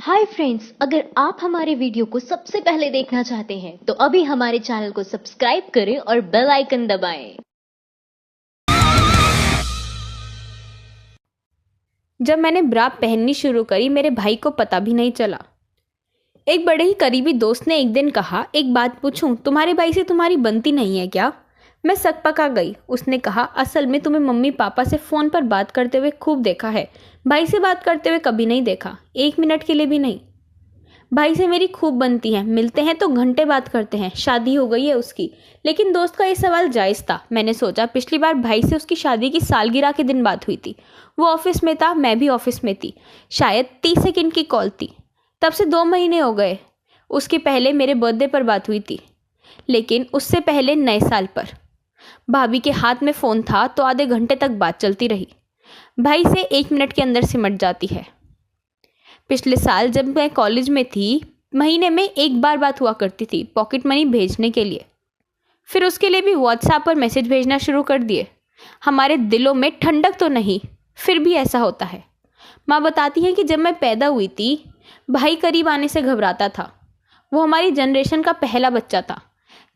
Hi friends, अगर आप हमारे वीडियो को सबसे पहले देखना चाहते हैं तो अभी हमारे चैनल को सब्सक्राइब करें और बेल आइकन दबाएं। जब मैंने ब्रा पहननी शुरू करी मेरे भाई को पता भी नहीं चला। एक बड़े ही करीबी दोस्त ने एक दिन कहा, एक बात पूछूं, तुम्हारे भाई से तुम्हारी बनती नहीं है क्या? मैं सकपका गई। उसने कहा, असल में तुम्हें मम्मी पापा से फ़ोन पर बात करते हुए खूब देखा है, भाई से बात करते हुए कभी नहीं देखा, 1 मिनट के लिए भी नहीं। भाई से मेरी खूब बनती है, मिलते हैं तो घंटे बात करते हैं, शादी हो गई है उसकी। लेकिन दोस्त का ये सवाल जायज़ था। मैंने सोचा, पिछली बार भाई से उसकी शादी की सालगिरह के दिन बात हुई थी। वो ऑफिस में था, मैं भी ऑफिस में थी। शायद 30 सेकंड की कॉल थी। तब से 2 महीने हो गए। उसके पहले मेरे बर्थडे पर बात हुई थी, लेकिन उससे पहले नए साल पर। भाभी के हाथ में फ़ोन था तो आधे घंटे तक बात चलती रही। भाई से 1 मिनट के अंदर सिमट जाती है। पिछले साल जब मैं कॉलेज में थी, महीने में 1 बार बात हुआ करती थी, पॉकेट मनी भेजने के लिए। फिर उसके लिए भी व्हाट्सएप पर मैसेज भेजना शुरू कर दिए। हमारे दिलों में ठंडक तो नहीं, फिर भी ऐसा होता है। माँ बताती है कि जब मैं पैदा हुई थी, भाई करीब आने से घबराता था। वो हमारी जनरेशन का पहला बच्चा था।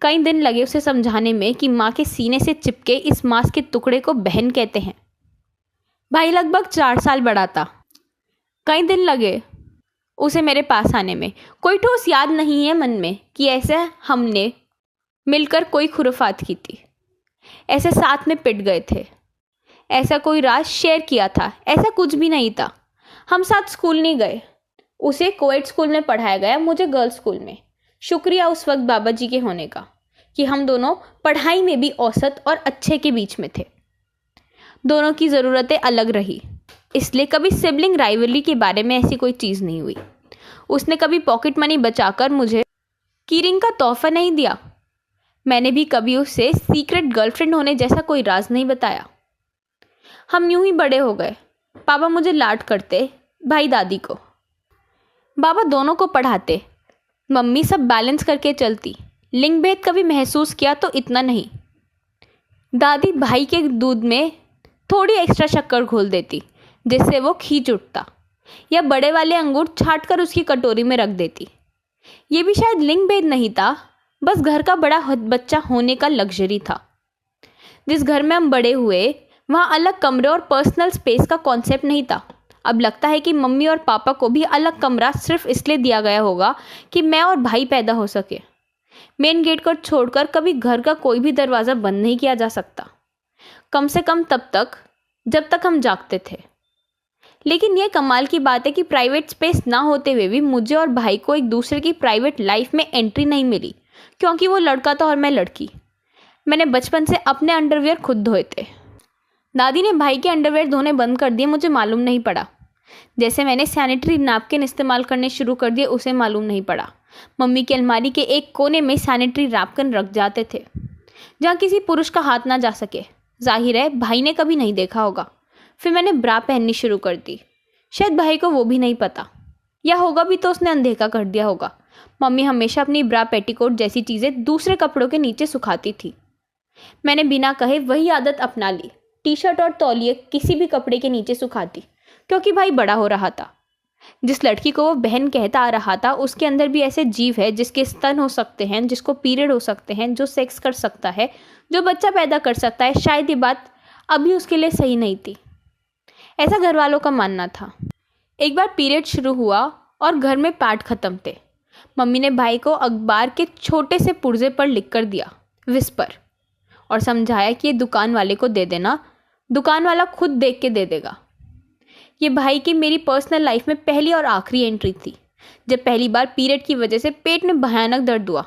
कई दिन लगे उसे समझाने में कि माँ के सीने से चिपके इस मांस के टुकड़े को बहन कहते हैं। भाई लगभग 4 साल बड़ा था। कई दिन लगे उसे मेरे पास आने में। कोई ठोस याद नहीं है मन में कि ऐसे हमने मिलकर कोई खुराफात की थी, ऐसे साथ में पिट गए थे, ऐसा कोई राज शेयर किया था। ऐसा कुछ भी नहीं था। हम साथ स्कूल नहीं गए। उसे कोएड स्कूल में पढ़ाया गया, मुझे गर्ल्स स्कूल में। शुक्रिया उस वक्त बाबा जी के होने का कि हम दोनों पढ़ाई में भी औसत और अच्छे के बीच में थे। दोनों की ज़रूरतें अलग रही, इसलिए कभी सिबलिंग राइवलरी के बारे में ऐसी कोई चीज़ नहीं हुई। उसने कभी पॉकेट मनी बचाकर मुझे कीरिंग का तोहफा नहीं दिया। मैंने भी कभी उसे सीक्रेट गर्लफ्रेंड होने जैसा कोई राज नहीं बताया। हम यूं ही बड़े हो गए। पापा मुझे लाड करते, भाई दादी को। बाबा दोनों को पढ़ाते, मम्मी सब बैलेंस करके चलती। लिंग भेद कभी महसूस किया तो इतना नहीं। दादी भाई के दूध में थोड़ी एक्स्ट्रा शक्कर घोल देती जिससे वो खींच उठता, या बड़े वाले अंगूर छाट कर उसकी कटोरी में रख देती। ये भी शायद लिंग भेद नहीं था, बस घर का बड़ा बच्चा होने का लग्जरी था। जिस घर में हम बड़े हुए वहाँ अलग कमरे और पर्सनल स्पेस का कॉन्सेप्ट नहीं था। अब लगता है कि मम्मी और पापा को भी अलग कमरा सिर्फ इसलिए दिया गया होगा कि मैं और भाई पैदा हो सके। मेन गेट को छोड़कर कभी घर का कोई भी दरवाज़ा बंद नहीं किया जा सकता, कम से कम तब तक जब तक हम जागते थे। लेकिन यह कमाल की बात है कि प्राइवेट स्पेस ना होते हुए भी मुझे और भाई को एक दूसरे की प्राइवेट लाइफ में एंट्री नहीं मिली, क्योंकि वो लड़का था और मैं लड़की। मैंने बचपन से अपने अंडरवियर खुद धोए थे। दादी ने भाई के अंडरवियर धोने बंद कर दिए, मुझे मालूम नहीं पड़ा। जैसे मैंने सैनिटरी नैपकिन इस्तेमाल करने शुरू कर दिए, उसे मालूम नहीं पड़ा। मम्मी की अलमारी के एक कोने में सैनिटरी नैपकिन रख जाते थे जहाँ किसी पुरुष का हाथ ना जा सके। जाहिर है भाई ने कभी नहीं देखा होगा। फिर मैंने ब्रा पहननी शुरू कर दी। शायद भाई को वो भी नहीं पता, या होगा भी तो उसने अनदेखा कर दिया होगा। मम्मी हमेशा अपनी ब्रा पेटीकोट जैसी चीज़ें दूसरे कपड़ों के नीचे सुखाती थी। मैंने बिना कहे वही आदत अपना ली। टी शर्ट और तौलिए किसी भी कपड़े के नीचे सुखाती, क्योंकि भाई बड़ा हो रहा था। जिस लड़की को वो बहन कहता आ रहा था, उसके अंदर भी ऐसे जीव है जिसके स्तन हो सकते हैं, जिसको पीरियड हो सकते हैं, जो सेक्स कर सकता है, जो बच्चा पैदा कर सकता है। शायद ये बात अभी उसके लिए सही नहीं थी, ऐसा घर वालों का मानना था। एक बार पीरियड शुरू हुआ और घर में पैड ख़त्म थे। मम्मी ने भाई को अखबार के छोटे से पुर्जे पर लिख कर दिया, विस्पर, और समझाया कि ये दुकान वाले को दे देना, दुकान वाला खुद देख के दे देगा। ये भाई की मेरी पर्सनल लाइफ में पहली और आखिरी एंट्री थी, जब पहली बार पीरियड की वजह से पेट में भयानक दर्द हुआ।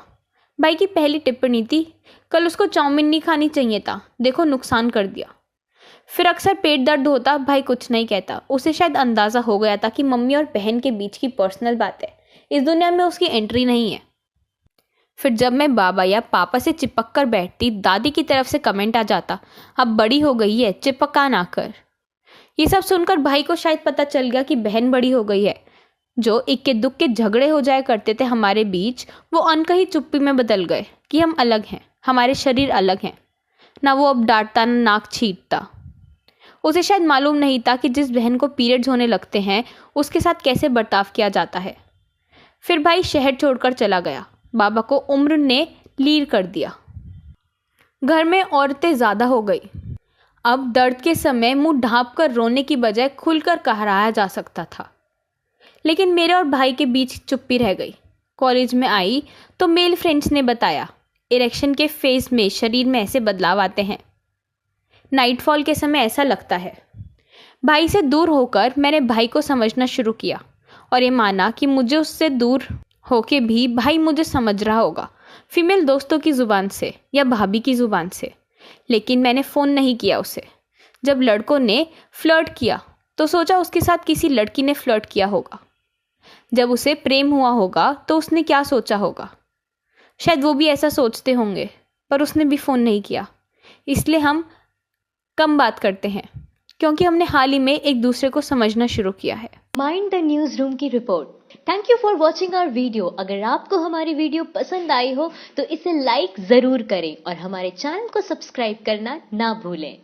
भाई की पहली टिप्पणी थी, कल उसको चाउमीन नहीं खानी चाहिए था, देखो नुकसान कर दिया। फिर अक्सर पेट दर्द होता, भाई कुछ नहीं कहता। उसे शायद अंदाज़ा हो गया था कि मम्मी और बहन के बीच की पर्सनल बात है, इस दुनिया में उसकी एंट्री नहीं है। फिर जब मैं बाबा या पापा से चिपक कर बैठती, दादी की तरफ से कमेंट आ जाता, अब बड़ी हो गई है, चिपका ना कर। ये सब सुनकर भाई को शायद पता चल गया कि बहन बड़ी हो गई है। जो इक्के दुक्के झगड़े हो जाया करते थे हमारे बीच, वो अनकही चुप्पी में बदल गए कि हम अलग हैं, हमारे शरीर अलग हैं। ना वो अब डांटता, ना नाक छीटता। उसे शायद मालूम नहीं था कि जिस बहन को पीरियड्स होने लगते हैं उसके साथ कैसे बर्ताव किया जाता है। फिर भाई शहर छोड़कर चला गया। बाबा को उम्र ने लीर कर दिया। घर में औरतें ज़्यादा हो गई। अब दर्द के समय मुंह ढाँप कर रोने की बजाय खुलकर कहराया जा सकता था। लेकिन मेरे और भाई के बीच चुप्पी रह गई। कॉलेज में आई तो मेल फ्रेंड्स ने बताया, इरेक्शन के फेज में शरीर में ऐसे बदलाव आते हैं। नाइटफॉल के समय ऐसा लगता है। भाई से दूर होकर मैंने भाई को समझना शुरू किया और ये माना कि मुझे उससे दूर होके भी भाई मुझे समझ रहा होगा, फीमेल दोस्तों की ज़ुबान से या भाभी की ज़ुबान से। लेकिन मैंने फ़ोन नहीं किया उसे। जब लड़कों ने फ्लर्ट किया तो सोचा उसके साथ किसी लड़की ने फ्लर्ट किया होगा। जब उसे प्रेम हुआ होगा तो उसने क्या सोचा होगा। शायद वो भी ऐसा सोचते होंगे, पर उसने भी फ़ोन नहीं किया। इसलिए हम कम बात करते हैं, क्योंकि हमने हाल ही में एक दूसरे को समझना शुरू किया है। माइंड द न्यूज रूम की रिपोर्ट। Thank you for watching our video. अगर आपको हमारी वीडियो पसंद आई हो तो इसे लाइक जरूर करें और हमारे चैनल को सब्सक्राइब करना ना भूलें।